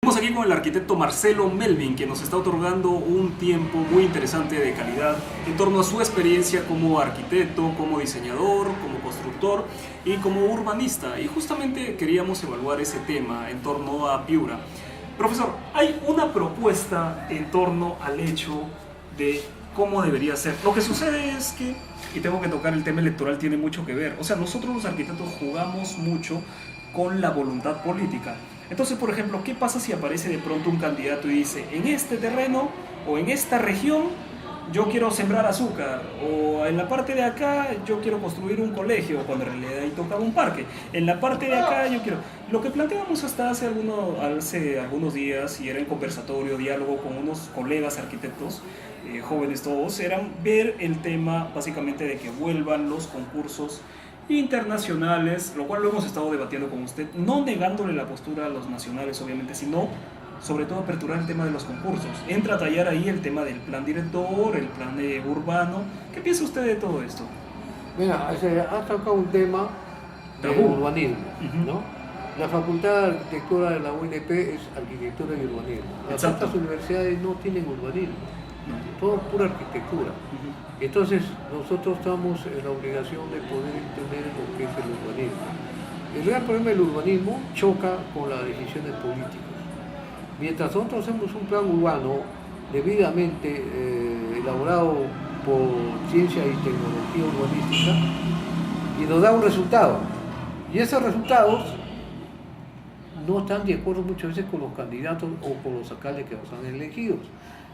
Estamos aquí con el arquitecto Marcelo Melvin, que nos está otorgando un tiempo muy interesante de calidad en torno a su experiencia como arquitecto, como diseñador, como constructor y como urbanista. Y justamente queríamos evaluar ese tema en torno a Piura. Profesor, hay una propuesta en torno al hecho de cómo debería ser. Lo que sucede es que, y tengo que tocar el tema electoral, tiene mucho que ver. O sea, nosotros los arquitectos jugamos mucho con la voluntad política. Entonces, por ejemplo, ¿qué pasa si aparece de pronto un candidato y dice, en este terreno o en esta región yo quiero sembrar azúcar, o en la parte de acá yo quiero construir un colegio, cuando en realidad ahí tocaba un parque, en la parte de acá yo quiero... Lo que planteábamos hasta hace algunos días, y era en conversatorio, diálogo con unos colegas arquitectos, jóvenes todos, eran ver el tema básicamente de que vuelvan los concursos internacionales, lo cual lo hemos estado debatiendo con usted, no negándole la postura a los nacionales obviamente, sino sobre todo aperturar el tema de los concursos. Entra a tallar ahí el tema del plan director, el plan urbano. ¿Qué piensa usted de todo esto? Mira, has tocado un tema de urbanismo, ¿no? La Facultad de Arquitectura de la UNP es arquitectura y urbanismo. Las otras universidades no tienen urbanismo, todo pura arquitectura. Entonces nosotros estamos en la obligación de poder entender lo que es el urbanismo. El gran problema del urbanismo choca con las decisiones políticas. Mientras nosotros hacemos un plan urbano debidamente elaborado por ciencia y tecnología urbanística y nos da un resultado, y esos resultados no están de acuerdo muchas veces con los candidatos o con los alcaldes que los han elegidos.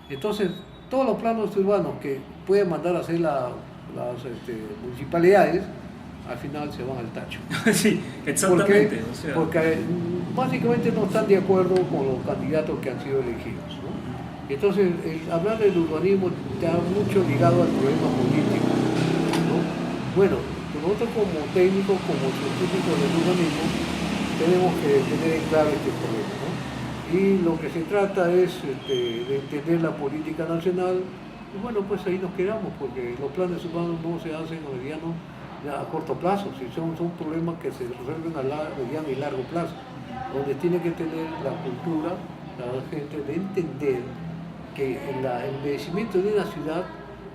Entonces, todos los planos urbanos que pueden mandar a hacer las municipalidades, al final se van al tacho. Sí, exactamente. Porque básicamente no están de acuerdo con los candidatos que han sido elegidos, ¿no? Entonces, hablar del urbanismo está mucho ligado al problema político, ¿no? Bueno, nosotros como técnicos, como científicos del urbanismo, tenemos que tener en claro este problema, ¿no? Y lo que se trata es de entender la política nacional, y bueno, pues ahí nos quedamos, porque los planes urbanos no se hacen a corto plazo, si son problemas que se resuelven a mediano y largo plazo, donde tiene que tener la cultura, la gente, de entender que el envejecimiento de una ciudad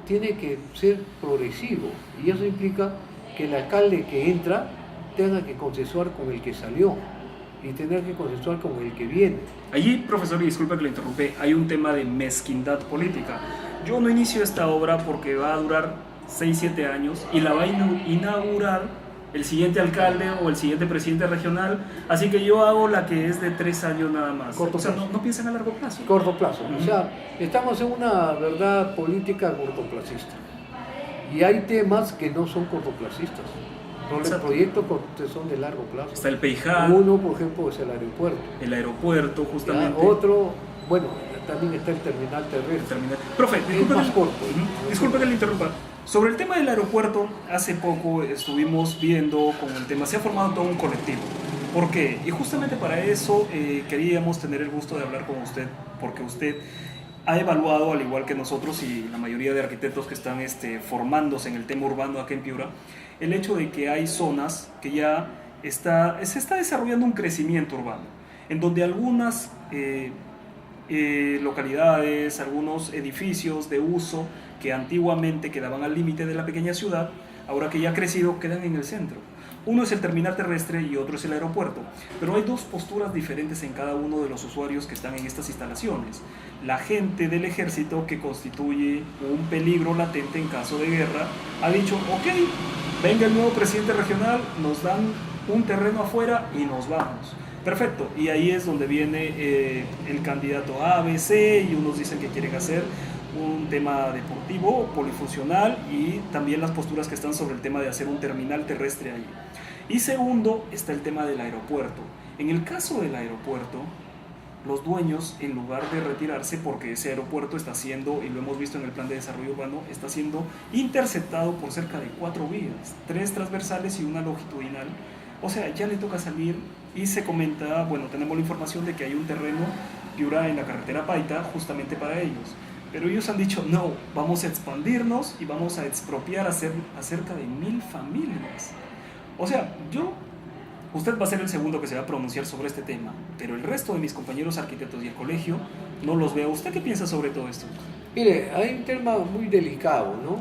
tiene que ser progresivo, y eso implica que el alcalde que entra tenga que consensuar con el que salió y tener que consensuar con el que viene. Allí, profesor, y disculpe que le interrumpí, hay un tema de mezquindad política. Yo no inicio esta obra porque va a durar 6-7 años y la va a inaugurar el siguiente alcalde o el siguiente presidente regional, así que yo hago la que es de 3 años nada más. Corto plazo. O sea, no piensan a largo plazo. Corto plazo. O sea, estamos en una verdad política cortoplacista. Y hay temas que no son cortoplacistas. Los proyectos son de largo plazo. Está el Peijá. Uno, por ejemplo, es el aeropuerto. El aeropuerto, justamente. Ya, otro, bueno, también está el terminal terrestre. Profe, disculpe que le interrumpa. Sobre el tema del aeropuerto, hace poco estuvimos viendo con el tema, se ha formado todo un colectivo. ¿Por qué? Y justamente para eso queríamos tener el gusto de hablar con usted, porque usted ha evaluado, al igual que nosotros y la mayoría de arquitectos que están formándose en el tema urbano aquí en Piura, el hecho de que hay zonas que ya se está desarrollando un crecimiento urbano, en donde algunas localidades, algunos edificios de uso que antiguamente quedaban al límite de la pequeña ciudad, ahora que ya ha crecido, quedan en el centro. Uno es el terminal terrestre y otro es el aeropuerto, pero hay dos posturas diferentes en cada uno de los usuarios que están en estas instalaciones. La gente del ejército, que constituye un peligro latente en caso de guerra, ha dicho, ok, venga el nuevo presidente regional, nos dan un terreno afuera y nos vamos. Perfecto, y ahí es donde viene el candidato A, B, C, y unos dicen que quieren hacer un tema deportivo, polifuncional, y también las posturas que están sobre el tema de hacer un terminal terrestre ahí. Y segundo, está el tema del aeropuerto. En el caso del aeropuerto, los dueños, en lugar de retirarse, porque ese aeropuerto está siendo, y lo hemos visto en el plan de desarrollo urbano, está siendo interceptado por cerca de 4 vías, 3 transversales y una longitudinal. O sea, ya le toca salir, y se comenta, bueno, tenemos la información de que hay un terreno, Piura, en la carretera Paita, justamente para ellos. Pero ellos han dicho, no, vamos a expandirnos y vamos a expropiar a cerca de 1000 familias. O sea, yo Usted va a ser el segundo que se va a pronunciar sobre este tema, pero el resto de mis compañeros arquitectos y el colegio no los veo. ¿Usted qué piensa sobre todo esto? Mire, hay un tema muy delicado, ¿no?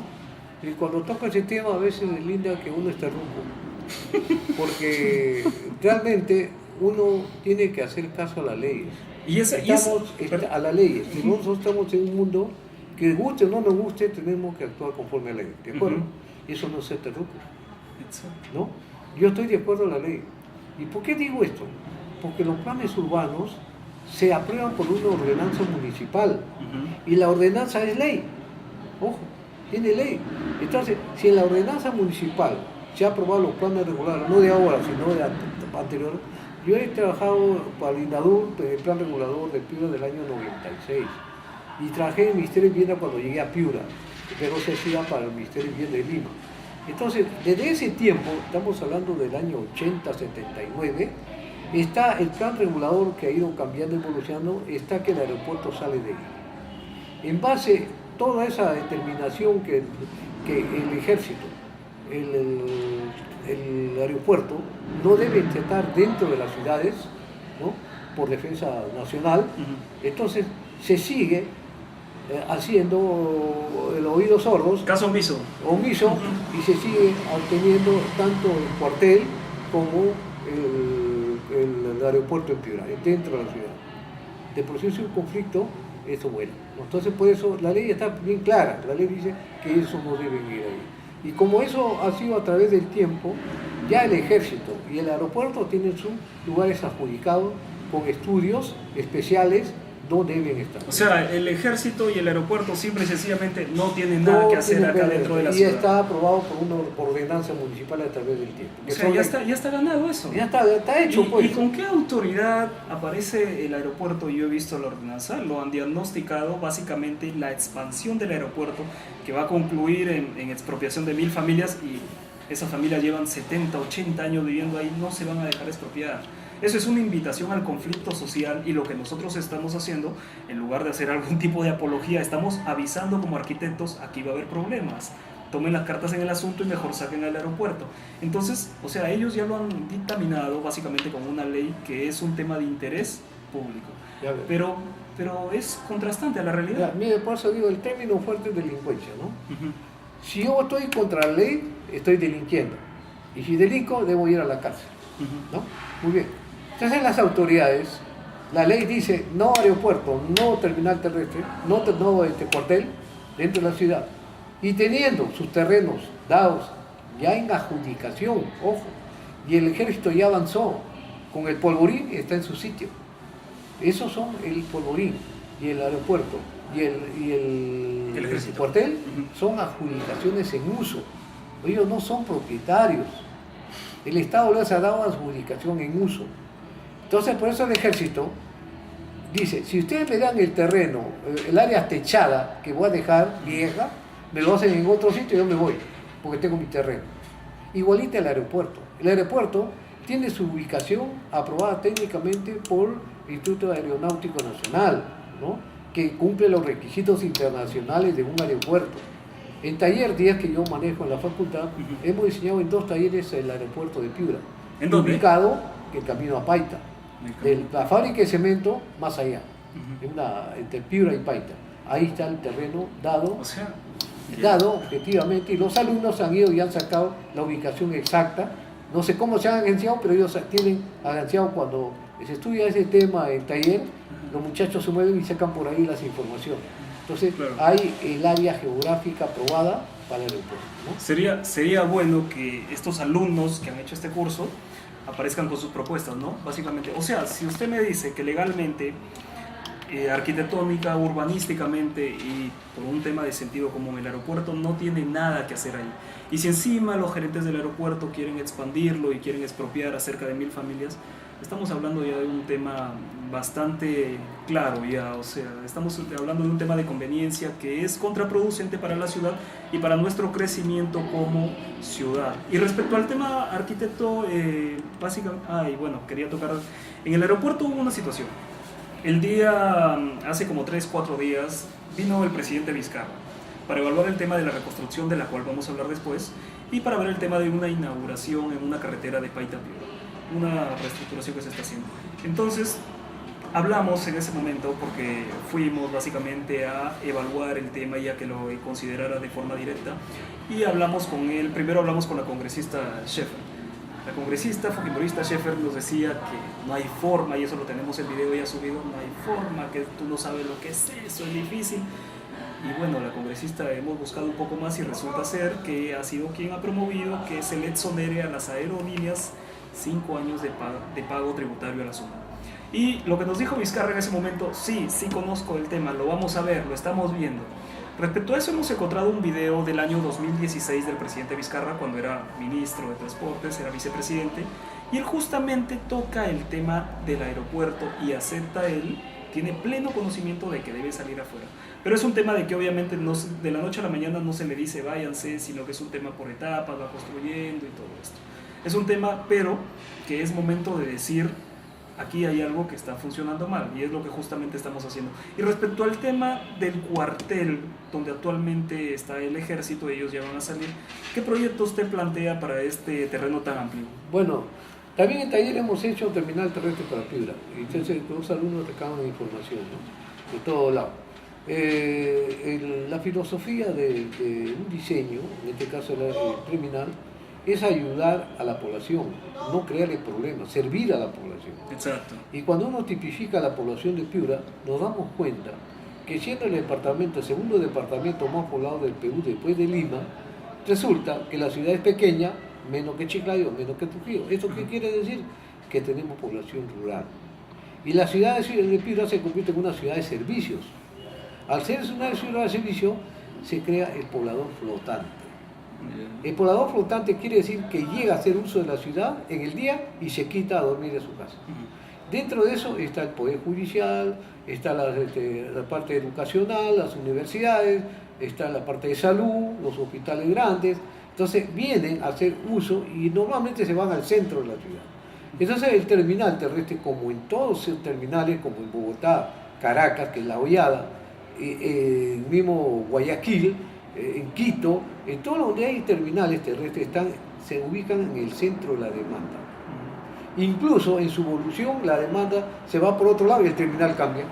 Y cuando toca ese tema a veces es linda que uno esté rumbo, porque realmente uno tiene que hacer caso a las leyes. A las leyes. Nosotros estamos en un mundo que guste o no nos guste, tenemos que actuar conforme a la ley, ¿de acuerdo? Y eso no es ser terruco, ¿no? Yo estoy de acuerdo a la ley. ¿Y por qué digo esto? Porque los planes urbanos se aprueban por una ordenanza municipal y la ordenanza es ley. Ojo, tiene ley. Entonces, si en la ordenanza municipal se han aprobado los planes regulares, no de ahora, sino de anterior, yo he trabajado para el INADUR, el plan regulador de Piura del año 96, y trabajé en el Ministerio de Vivienda cuando llegué a Piura, pero se hacía para el Ministerio de Vivienda de Lima. Entonces, desde ese tiempo, estamos hablando del año 80, 79, está el plan regulador que ha ido cambiando, evolucionando, está que el aeropuerto sale de ahí. En base a toda esa determinación que el ejército, el aeropuerto, no debe estar dentro de las ciudades, ¿no? Por defensa nacional, entonces se sigue haciendo el oído sordos. Caso omiso. Y se sigue teniendo tanto el cuartel como el aeropuerto en Piura, dentro de la ciudad. De por sí es un conflicto, eso bueno. Entonces por eso la ley está bien clara, la ley dice que eso no debe ir ahí. Y como eso ha sido a través del tiempo, ya el ejército y el aeropuerto tienen sus lugares adjudicados con estudios especiales donde deben estar. O sea, el ejército y el aeropuerto simple y sencillamente no tienen nada que hacer acá dentro de la ciudad. Y está aprobado por una ordenanza municipal a través del tiempo. O sea, ya está ganado eso. Ya está hecho, pues. ¿Y con qué autoridad aparece el aeropuerto? Yo he visto la ordenanza, lo han diagnosticado básicamente la expansión del aeropuerto que va a concluir en expropiación de 1000 familias, y esas familias llevan 70, 80 años viviendo ahí, no se van a dejar expropiar. Eso es una invitación al conflicto social, y lo que nosotros estamos haciendo, en lugar de hacer algún tipo de apología, estamos avisando como arquitectos: aquí va a haber problemas, tomen las cartas en el asunto y mejor saquen al aeropuerto. Entonces, o sea, ellos ya lo han dictaminado básicamente como una ley que es un tema de interés público, pero es contrastante a la realidad. Mire, por eso digo, el término fuerte es delincuencia, ¿no? Si yo estoy contra la ley, estoy delinquiendo, y si delinco, debo ir a la cárcel, ¿no? Muy bien. Entonces las autoridades, la ley dice no aeropuerto, no terminal terrestre, no cuartel dentro de la ciudad, y teniendo sus terrenos dados ya en adjudicación, ojo, y el ejército ya avanzó con el polvorín, está en su sitio. Esos son el polvorín y el aeropuerto y el cuartel, son adjudicaciones en uso. Ellos no son propietarios. El Estado les ha dado adjudicación en uso. Entonces, por eso el ejército dice: si ustedes me dan el terreno, el área techada que voy a dejar vieja, me lo hacen en otro sitio y yo me voy, porque tengo mi terreno. Igualita el aeropuerto. El aeropuerto tiene su ubicación aprobada técnicamente por el Instituto Aeronáutico Nacional, ¿no? Que cumple los requisitos internacionales de un aeropuerto. En taller 10 que yo manejo en la facultad, hemos diseñado en 2 talleres el aeropuerto de Piura. ¿En dónde? Ubicado en camino a Paita. De la fábrica de cemento más allá, entre Piura y Paita. Ahí está el terreno dado, dado objetivamente, y los alumnos han ido y han sacado la ubicación exacta. No sé cómo se han agenciado, pero ellos tienen agenciado. Cuando se estudia ese tema en taller, los muchachos se mueven y sacan por ahí las informaciones. Entonces, hay el área geográfica aprobada para el aeropuerto, ¿no? Sería bueno que estos alumnos que han hecho este curso aparezcan con sus propuestas, ¿no? Básicamente, o sea, si usted me dice que legalmente, arquitectónica, urbanísticamente y por un tema de sentido común, el aeropuerto no tiene nada que hacer ahí, y si encima los gerentes del aeropuerto quieren expandirlo y quieren expropiar a cerca de 1000 familias, estamos hablando ya de un tema bastante claro ya, o sea, estamos hablando de un tema de conveniencia que es contraproducente para la ciudad y para nuestro crecimiento como ciudad. Y respecto al tema arquitecto, básicamente, quería tocar, en el aeropuerto hubo una situación. Hace como 3-4 días, vino el presidente Vizcarra para evaluar el tema de la reconstrucción, de la cual vamos a hablar después, y para ver el tema de una inauguración en una carretera de Paita a Piura. una reestructuración que se está haciendo. Entonces, hablamos en ese momento porque fuimos básicamente a evaluar el tema ya que lo considerara de forma directa y hablamos con él, primero hablamos con la congresista Schaeffer. La congresista fujimorista Schaeffer nos decía que no hay forma, y eso lo tenemos el video ya subido, no hay forma, que tú no sabes lo que es eso, es difícil. Y bueno, la congresista hemos buscado un poco más y resulta ser que ha sido quien ha promovido que se le exonere a las aerolíneas 5 años de pago tributario a la suma. Y lo que nos dijo Vizcarra en ese momento, sí conozco el tema, lo vamos a ver, lo estamos viendo. Respecto a eso hemos encontrado un video del año 2016 del presidente Vizcarra cuando era ministro de Transportes, era vicepresidente, y él justamente toca el tema del aeropuerto y acepta él, tiene pleno conocimiento de que debe salir afuera. Pero es un tema de que obviamente no, de la noche a la mañana no se le dice váyanse, sino que es un tema por etapas, va construyendo y todo esto. Es un tema, pero que es momento de decir aquí hay algo que está funcionando mal y es lo que justamente estamos haciendo. Y respecto al tema del cuartel donde actualmente está el ejército, ellos ya van a salir, ¿qué proyecto usted plantea para este terreno tan amplio? Bueno, también en taller hemos hecho un terminal terrestre para Piura. Y entonces los alumnos recaban información, ¿no?, de todo lado. La filosofía de un diseño, en este caso el terminal, es ayudar a la población, no crearle problemas, servir a la población. Exacto. Y cuando uno tipifica la población de Piura, nos damos cuenta que siendo el segundo departamento más poblado del Perú después de Lima, resulta que la ciudad es pequeña, menos que Chiclayo, menos que Trujillo. ¿Esto qué quiere decir? Que tenemos población rural. Y la ciudad de Piura se convierte en una ciudad de servicios. Al ser una ciudad de servicio, se crea el poblador flotante. El poblador flotante quiere decir que llega a hacer uso de la ciudad en el día y se quita a dormir de su casa. Dentro de eso está el Poder Judicial, está la parte educacional, las universidades, está la parte de salud, los hospitales grandes. Entonces vienen a hacer uso y normalmente se van al centro de la ciudad. Entonces el terminal terrestre, como en todos los terminales, como en Bogotá, Caracas, que es la Hollada, el mismo Guayaquil, en Quito, en todo donde hay terminales terrestres se ubican en el centro de la demanda. Incluso en su evolución la demanda se va por otro lado y el terminal cambia,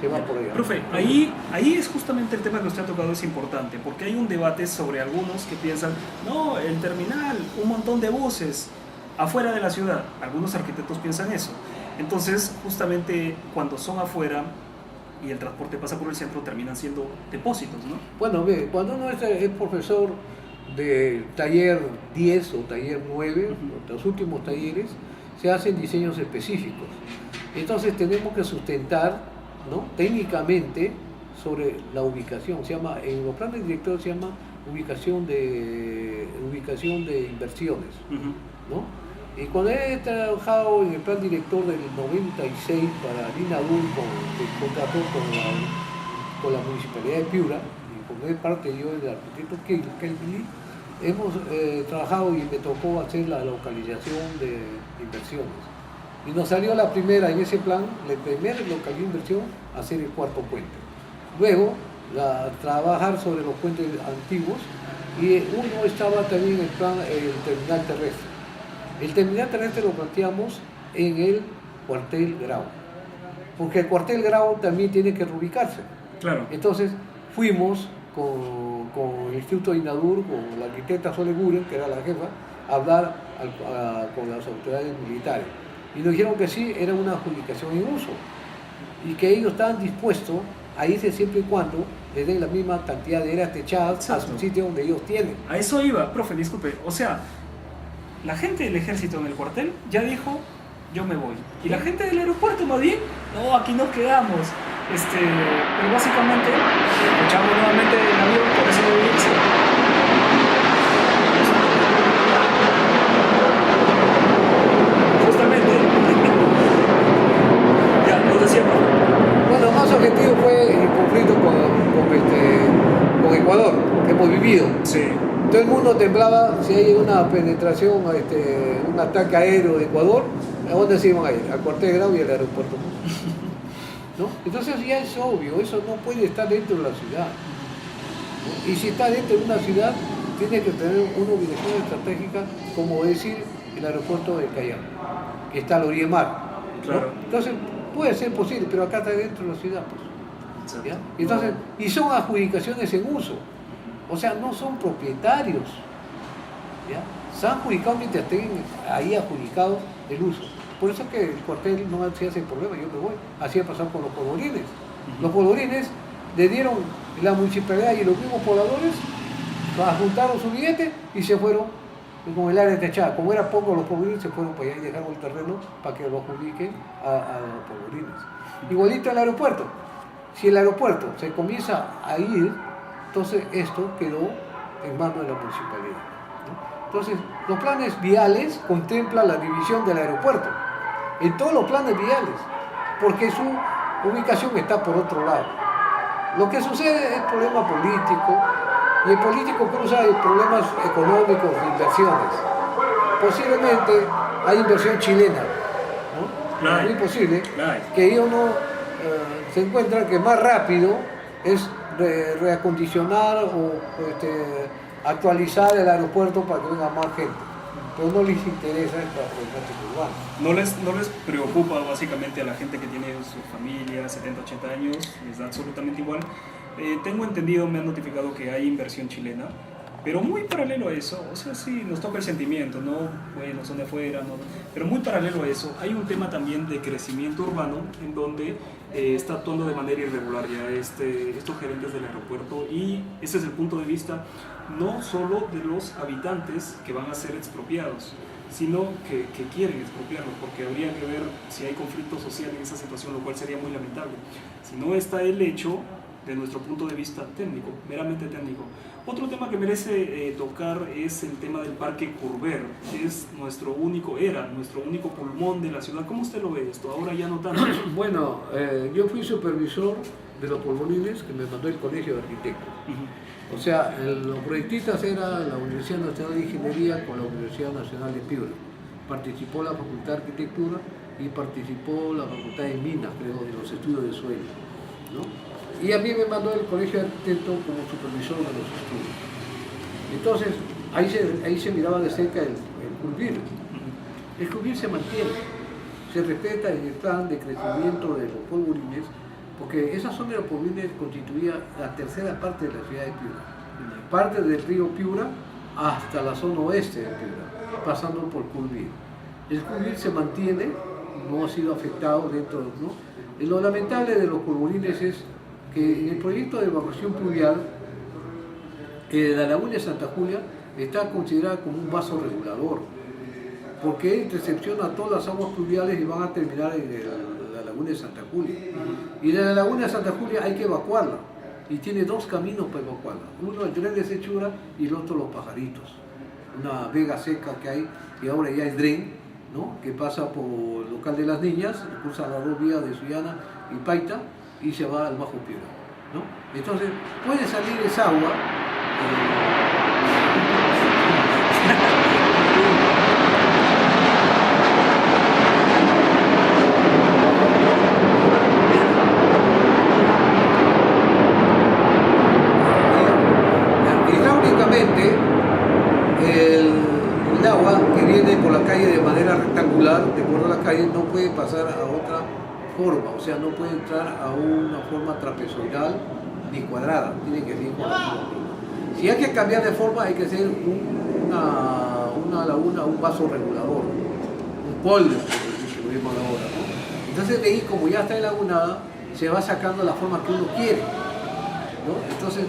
se va por allá. Profe, ahí es justamente el tema que usted ha tocado, es importante, porque hay un debate sobre algunos que piensan, no, el terminal, un montón de buses afuera de la ciudad. Algunos arquitectos piensan eso. Entonces, justamente cuando son afuera y el transporte pasa por el centro, terminan siendo depósitos, ¿no? Bueno, ve, cuando uno es profesor de taller 10 o taller 9, los últimos talleres, se hacen diseños específicos. Entonces tenemos que sustentar, ¿no?, técnicamente sobre la ubicación. Se llama, en los planes directores se llama ubicación de inversiones, ¿no? Y cuando he trabajado en el plan director del 96 para Linadur, que contrató con la Municipalidad de Piura, y como es parte yo del arquitecto Kelvin, hemos trabajado y me tocó hacer la localización de inversiones. Y nos salió la primera en ese plan, la primera localización de inversión, hacer el cuarto puente. Luego, trabajar sobre los puentes antiguos, y uno estaba también en el plan, el terminal terrestre. El terminal terrestre lo planteamos en el cuartel Grau, porque el cuartel Grau también tiene que reubicarse. Claro. Entonces fuimos con el Instituto de Inadur, con la arquitecta Sole Guren, que era la jefa, a hablar con las autoridades militares. Y nos dijeron que sí, era una adjudicación en uso, y que ellos estaban dispuestos a irse siempre y cuando les den la misma cantidad de áreas techadas. Exacto. A su sitio donde ellos tienen. A eso iba, profe, disculpe. O sea, la gente del ejército en el cuartel ya dijo, yo me voy. Y la gente del aeropuerto más bien, no, aquí nos quedamos. Pero básicamente, escuchamos nuevamente el avión, por eso lo dice. Justamente. Ya, nos decía. Bueno, más objetivo fue el conflicto con Ecuador, que hemos vivido. Sí. Todo el mundo temblaba si hay una penetración, un ataque aéreo de Ecuador, ¿a dónde se iban a ir? Al cuartel Grau y al aeropuerto, ¿no? Entonces ya es obvio, eso no puede estar dentro de la ciudad, ¿no? Y si está dentro de una ciudad, tiene que tener una ubicación estratégica, como decir el aeropuerto de Callao. que está al orilla del mar. Claro. ¿No? Entonces, puede ser posible, pero acá está dentro de la ciudad. Pues, ¿ya? Entonces, y son adjudicaciones en uso. O sea, no son propietarios. ¿Ya? Se han adjudicado mientras estén ahí adjudicados el uso. Por eso que el cuartel no se hace problema, yo me voy. Así ha pasado con los polvorines. Los polvorines le dieron la municipalidad y los mismos pobladores, juntaron su billete y se fueron con el área techada. Como era poco los polvorines, se fueron para allá y dejaron el terreno para que lo adjudiquen a los polvorines. Igualito el aeropuerto. Si el aeropuerto se comienza a ir, entonces esto quedó en manos de la municipalidad. Entonces, los planes viales contemplan la división del aeropuerto, en todos los planes viales, porque su ubicación está por otro lado. Lo que sucede es problema político, y el político cruza problemas económicos de inversiones. Posiblemente hay inversión chilena, ¿no? Es muy posible que uno se encuentra que más rápido es reacondicionar o actualizar el aeropuerto para que venga más gente, pero no les interesa el transporte urbano. No les preocupa básicamente a la gente que tiene su familia, 70, 80 años, les da absolutamente igual. Tengo entendido, me han notificado que hay inversión chilena, pero muy paralelo a eso, o sea, sí, nos toca el sentimiento, ¿no? Bueno, son de afuera, ¿no? Pero muy paralelo a eso, hay un tema también de crecimiento urbano en donde está actuando de manera irregular ya estos gerentes del aeropuerto, y ese es el punto de vista no solo de los habitantes que van a ser expropiados, sino que quieren expropiarlos, porque habría que ver si hay conflicto social en esa situación, lo cual sería muy lamentable. Si no está el hecho de nuestro punto de vista técnico, meramente técnico. Otro tema que merece tocar es el tema del Parque Courbet, que es nuestro único pulmón de la ciudad. ¿Cómo usted lo ve esto? Ahora ya no tanto. Bueno, yo fui supervisor de los polvorines que me mandó el Colegio de Arquitectos. O sea, los proyectistas eran la Universidad Nacional de Ingeniería con la Universidad Nacional de Piura. Participó la Facultad de Arquitectura y participó la Facultad de Minas, creo, de los estudios de suelo, ¿no? Y a mí me mandó el Colegio de Arquitectos como supervisor de los estudios. Entonces, ahí se miraba de cerca el Courbet. El Courbet se mantiene, se respeta en el plan de crecimiento de los polvorines, porque esa zona de los polvorines constituía la tercera parte de la ciudad de Piura. Parte del río Piura hasta la zona oeste de Piura, pasando por Courbet. El Courbet se mantiene, no ha sido afectado dentro, ¿no? Y lo lamentable de los polvorines es que en el proyecto de evacuación pluvial, la laguna de Santa Julia está considerada como un vaso regulador, porque intercepciona todas las aguas pluviales y van a terminar en la laguna de Santa Julia. Y de la laguna de Santa Julia hay que evacuarla, y tiene dos caminos para evacuarla: uno el tren de Sechura y el otro los Pajaritos, una vega seca que hay, y ahora ya es dren, ¿no? Que pasa por el local de las niñas, cruza las dos vías de Sullana y Paita y se va al Bajo Piura, ¿no? Entonces puede salir esa agua hidráulicamente. El agua que viene por la calle de manera rectangular, de acuerdo a la calle, no puede pasar a otra forma, o sea, no puede entrar a una forma trapezoidal ni cuadrada, tiene que ser con la forma. Si hay que cambiar de forma, hay que hacer una laguna, un vaso regulador, un polvo, que lo vimos ahora, ¿no? Entonces de ahí, como ya está enlagunada, se va sacando la forma que uno quiere, ¿no? Entonces,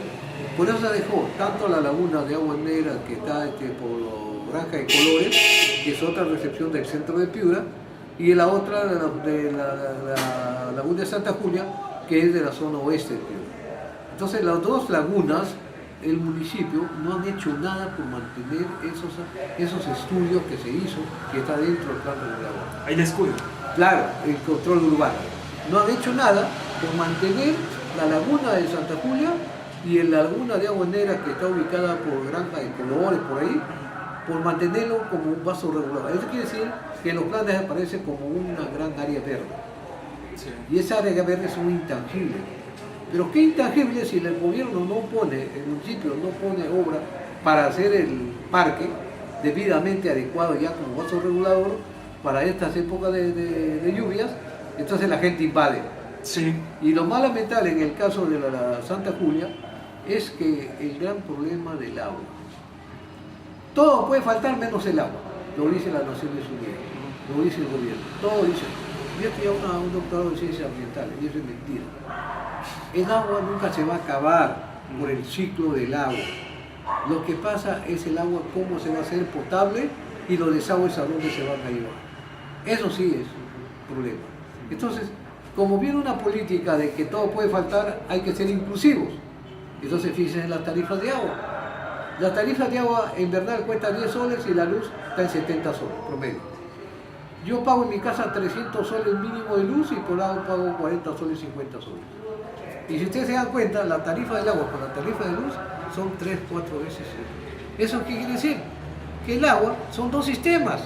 por eso se dejó tanto la laguna de agua negra que está por Granja de Colores, que es otra recepción del centro de Piura, y la otra de la laguna de Santa Julia, que es de la zona oeste de Piura. Entonces las dos lagunas, el municipio no han hecho nada por mantener esos estudios que se hizo, que está dentro del plan regulador. Hay descuido. Claro, el control urbano. No han hecho nada por mantener la laguna de Santa Julia y la laguna de Agua Negra, que está ubicada por Granja de Colores, por ahí, por mantenerlo como un vaso regulador. Eso quiere decir que en los planes aparece como una gran área verde. Sí. Y esa área verde es un intangible. Pero qué intangible si el gobierno no pone, el municipio no pone obra para hacer el parque debidamente adecuado ya como vaso regulador, para estas épocas de lluvias, entonces la gente invade. Sí. Y lo más lamentable en el caso de la Santa Julia es que el gran problema del agua. Todo puede faltar menos el agua, lo dice las Naciones Unidas, lo dice el gobierno, todo dice. Yo estoy a un doctorado en ciencias ambientales y eso es mentira. El agua nunca se va a acabar por el ciclo del agua. Lo que pasa es el agua cómo se va a hacer potable y los desagües a dónde se van a llevar. Eso sí es un problema. Entonces, como viene una política de que todo puede faltar, hay que ser inclusivos. Entonces fíjense en las tarifas de agua. La tarifa de agua en verdad cuesta 10 soles y la luz está en 70 soles promedio. Yo pago en mi casa 300 soles mínimo de luz y por lado pago 40 soles, 50 soles. Y si ustedes se dan cuenta, la tarifa del agua con la tarifa de luz son 3-4 veces. ¿Eso qué quiere decir? Que el agua son dos sistemas.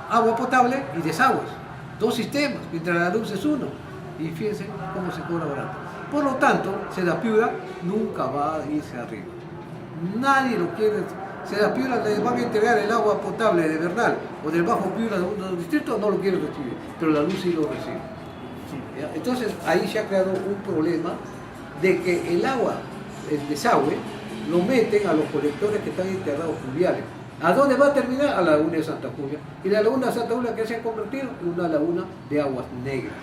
Agua potable y desagües. Dos sistemas, mientras la luz es uno. Y fíjense cómo se cobra barato. Por lo tanto, Sedapura nunca va a irse arriba. Nadie lo quiere. Sedapura le van a entregar el agua potable de Bernal o del Bajo Piura de un distrito, no lo quiere recibir, pero la luz sí lo recibe. ¿Ya? Entonces ahí se ha creado un problema de que el agua, el desagüe, lo meten a los colectores que están enterrados fluviales. ¿A dónde va a terminar? A la laguna de Santa Julia. Y la laguna de Santa Julia que se ha convertido en una laguna de aguas negras.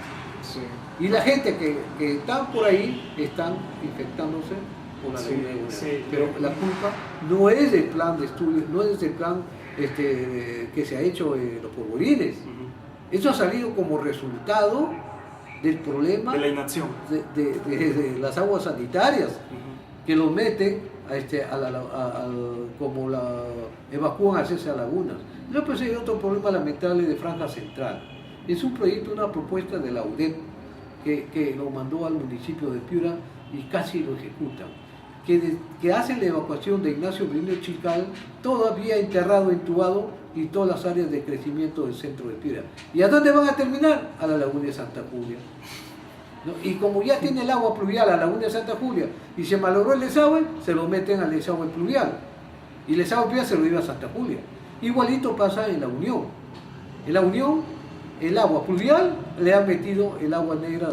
Sí. Y la gente que está por ahí están infectándose por la laguna de Julia. Sí. Pero la culpa no es del plan de estudio, no es del plan que se ha hecho en los polvorines. Eso ha salido como resultado del problema de la inacción de las aguas sanitarias, que los meten como la evacúan a hacerse a lagunas. Después hay otro problema lamentable de Franja Central. Es un proyecto, una propuesta de la UDEP que lo mandó al municipio de Piura y casi lo ejecutan. Que hacen la evacuación de Ignacio Brindle Chical, todavía enterrado, entubado, y todas las áreas de crecimiento del centro de Piura. ¿Y a dónde van a terminar? A la laguna de Santa Julia. ¿No? Y como ya tiene el agua pluvial a la laguna de Santa Julia y se malogró el desagüe, se lo meten al desagüe pluvial. Y el desagüe pluvial se lo lleva a Santa Julia. Igualito pasa en la Unión. En la Unión, el agua pluvial le han metido el agua negra.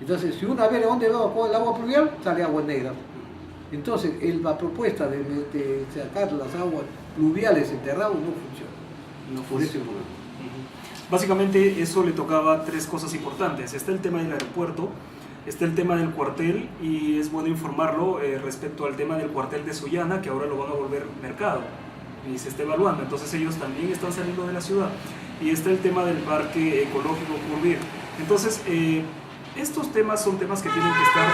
Entonces, si uno ve dónde va el agua pluvial, sale agua negra. Entonces, la propuesta de sacar las aguas pluviales enterradas no funciona. No funciona. Básicamente eso le tocaba tres cosas importantes. Está el tema del aeropuerto, está el tema del cuartel, y es bueno informarlo respecto al tema del cuartel de Sullana, que ahora lo van a volver mercado y se está evaluando. Entonces ellos también están saliendo de la ciudad. Y está el tema del parque ecológico Curbir. Entonces estos temas son temas que tienen que estar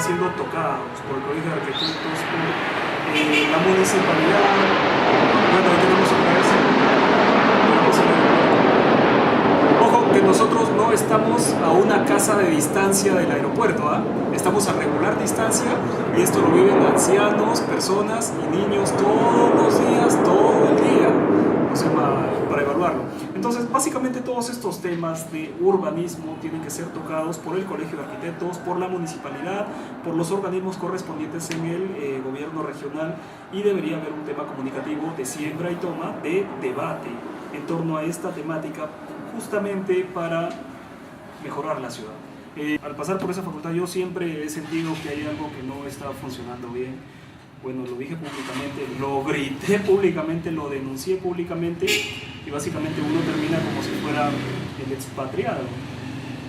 siendo tocados por el Colegio de Arquitectos, por la municipalidad. Bueno, tenemos otra vez. Ojo que nosotros no estamos a una casa de distancia del aeropuerto, ¿eh? Estamos a regular distancia, y esto lo viven ancianos, personas y niños todos los días, todo el día, o sea, para evaluarlo. Entonces, básicamente todos estos temas de urbanismo tienen que ser tocados por el Colegio de Arquitectos, por la municipalidad, por los organismos correspondientes en el gobierno regional, y debería haber un tema comunicativo de siembra y toma, de debate en torno a esta temática, justamente para mejorar la ciudad. Al pasar por esa facultad yo siempre he sentido que hay algo que no está funcionando bien. Bueno, lo dije públicamente, lo grité públicamente, lo denuncié públicamente, y básicamente uno termina como si fuera el expatriado.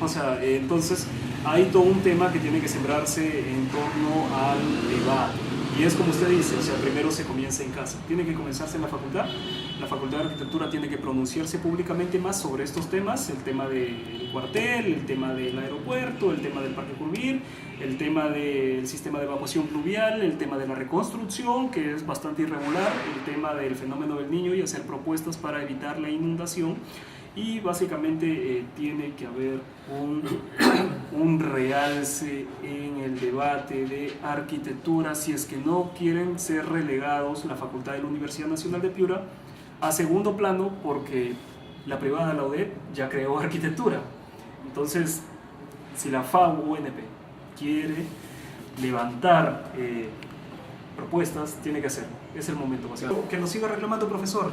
O sea, entonces hay todo un tema que tiene que sembrarse en torno al debate. Y es como usted dice, o sea, primero se comienza en casa. Tiene que comenzarse en la facultad. La Facultad de Arquitectura tiene que pronunciarse públicamente más sobre estos temas, el tema del cuartel, el tema del aeropuerto, el tema del parque Curbir, el tema del sistema de evacuación pluvial, el tema de la reconstrucción, que es bastante irregular, el tema del fenómeno del Niño, y hacer propuestas para evitar la inundación. Y básicamente tiene que haber un realce en el debate de arquitectura, si es que no quieren ser relegados la Facultad de la Universidad Nacional de Piura a segundo plano, porque la privada, la UDEP, ya creó arquitectura. Entonces, si la FAU UNP quiere levantar propuestas, tiene que hacerlo. Es el momento, básicamente. Que lo siga reclamando, profesor.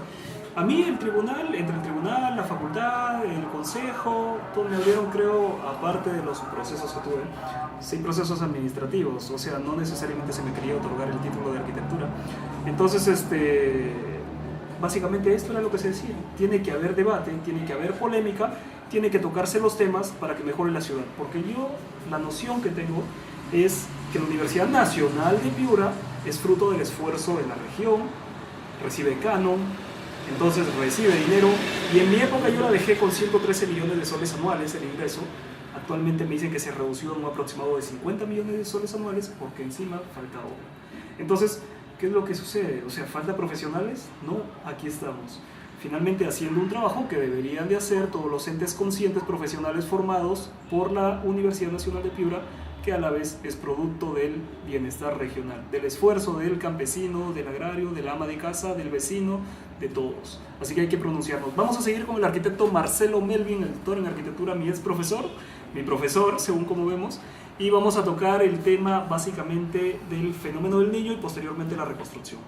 A mí el tribunal, entre el tribunal, la facultad, el consejo, todo me abrieron, creo, aparte de los procesos que tuve, 6 procesos administrativos, o sea, no necesariamente se me quería otorgar el título de arquitectura. Entonces, básicamente esto era lo que se decía. Tiene que haber debate, tiene que haber polémica, tiene que tocarse los temas para que mejore la ciudad. Porque yo, la noción que tengo es que la Universidad Nacional de Piura es fruto del esfuerzo de la región, recibe canon, entonces recibe dinero, y en mi época yo la dejé con 113 millones de soles anuales el ingreso. Actualmente me dicen que se redució a un aproximado de 50 millones de soles anuales porque encima falta obra. Entonces, ¿qué es lo que sucede? O sea, ¿falta profesionales? No, aquí estamos. Finalmente haciendo un trabajo que deberían de hacer todos los entes conscientes profesionales formados por la Universidad Nacional de Piura, que a la vez es producto del bienestar regional, del esfuerzo del campesino, del agrario, del ama de casa, del vecino, de todos. Así que hay que pronunciarnos. Vamos a seguir con el arquitecto Marcelo Melvin, el doctor en arquitectura, mi profesor, según como vemos, y vamos a tocar el tema básicamente del fenómeno del niño y posteriormente la reconstrucción.